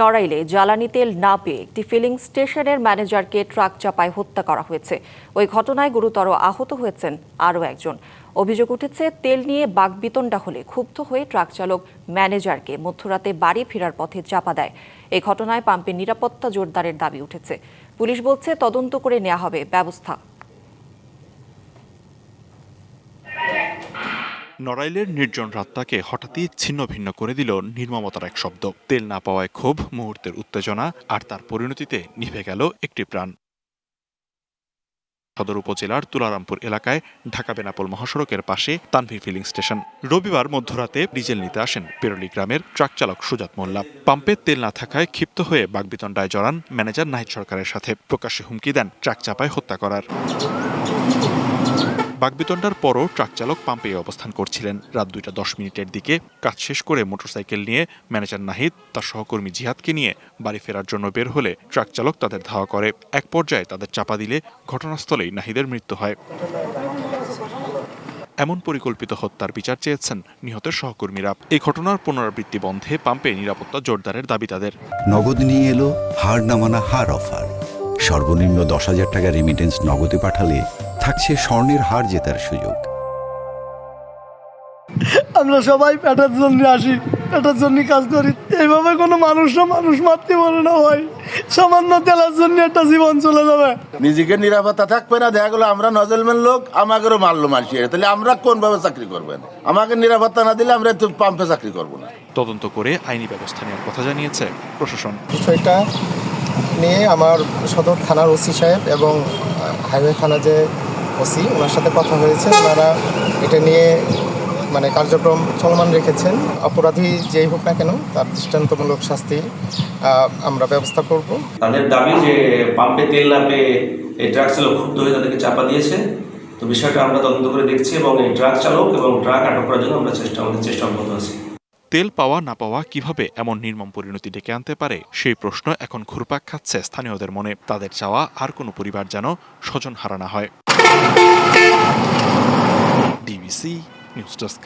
নড়াইলে জ্বালানি তেল না পেয়ে একটি ফিলিং স্টেশনের ম্যানেজারকে ট্রাক চাপায় হত্যা করা হয়েছে। ওই ঘটনায় গুরুতর আহত হয়েছেন আরও একজন। অভিযোগ উঠেছে, তেল নিয়ে বাকবিতণ্ডা হলে ক্ষুব্ধ হয়ে ট্রাক চালক ম্যানেজারকে মধ্যরাতে বাড়ি ফেরার পথে চাপা দেয়। এই ঘটনায় পাম্পের নিরাপত্তা জোরদারের দাবি উঠেছে। পুলিশ বলছে, তদন্ত করে নেওয়া হবে ব্যবস্থা। নড়াইলের নির্জন রাতটাকে হঠাৎই ছিন্ন ভিন্ন করে দিল নির্মমতার এক শব্দ। তেল না পাওয়ায় ক্ষোভ, মুহূর্তের উত্তেজনা, আর তার পরিণতিতে নিভে গেল একটি প্রাণ। সদর উপজেলার তুলারামপুর এলাকায় ঢাকা বেনাপোল মহাসড়কের পাশে তানভীর ফিলিং স্টেশন। রবিবার মধ্যরাতে ডিজেল নিতে আসেন পেরোলি গ্রামের ট্রাক চালক সুজাত মোল্লা। পাম্পে তেল না থাকায় ক্ষিপ্ত হয়ে বাকবিতণ্ডায় জড়ান ম্যানেজার নাহিদ সরকারের সাথে। প্রকাশ্যে হুমকি দেন ট্রাক চাপায় হত্যা করার। বাকবিতণ্ডার পরও ট্রাক চালক পাম্পে অবস্থান করছিলেন। রাত 2:10 দিকে কাজ শেষ করে মোটরসাইকেল নিয়ে ম্যানেজার নাহিদ তার সহকর্মী জিহাদকে নিয়ে বাড়ি ফেরার জন্য বের হলে ট্রাক চালক তাদের ধাওয়া করে। এক পর্যায়ে তাদের চাপা দিলে ঘটনাস্থলেই নাহিদের মৃত্যু হয়। এমন পরিকল্পিত হত্যার বিচার চেয়েছেন নিহতের সহকর্মীরা। এই ঘটনার পুনরাবৃত্তি বন্ধে পাম্পে নিরাপত্তা জোরদারের দাবি তাদের। নগদ নিয়ে এলো হার না মানা হার অফার। সর্বনিম্ন 10,000 টাকা রেমিটেন্স নগদে পাঠালে থাকছে স্বর্ণের হার জেতার সুযোগ। আমরা সবাই পেটের জন্য আসি, পেটের জন্য কাজ করি। এইভাবে কোনো মানুষ মারতে পারে না ভাই। সামান্য তেলের জন্য একটা জীবন চলে যাবে। নিজেকে নিরাপত্তা থাকবে না, দেখা গেলো আমরা নজলমেন লোক, আমাকেও মারলো মানসি, তাহলে আমরা কোনভাবে চাকরি করবেন? আমাকে নিরাপত্তা না দিলে আমরা তো পাম্পে চাকরি করবো না। তদন্ত করে আইনি ব্যবস্থা নেওয়ার কথা জানিয়েছে প্রশাসন। বিষয়টা নিয়ে আমার সদর থানার ওসি সাহেব এবং হাইওয়ে থানা যে ওসি, ওনার সাথে কথা হয়েছে। ওনারা এটা নিয়ে কার্যক্রম চলমান রেখেছেন। অপরাধী যেই হোক না কেন তার দৃষ্টান্তমূলক শাস্তি আমরা ব্যবস্থা করব। তাদের দাবি যে পাম্পে তেল না পেয়ে এই ট্রাক চালক ক্ষুব্ধ হয়ে তাদেরকে চাপা দিয়েছে। তো বিষয়টা আমরা তদন্ত করে দেখছি এবং এই ট্রাক চালক এবং ট্রাক আটক করার জন্য আমরা চেষ্টা অব্যাহত আছি। তেল পাওয়া না পাওয়া কিভাবে এমন নির্মম পরিণতি ডেকে আনতে পারে, সেই প্রশ্ন এখন ঘুরপাক খাচ্ছে স্থানীয়দের মনে। তাদের চাওয়া আর কোনো পরিবার যেন স্বজন হারা না হয়। DBC news desk.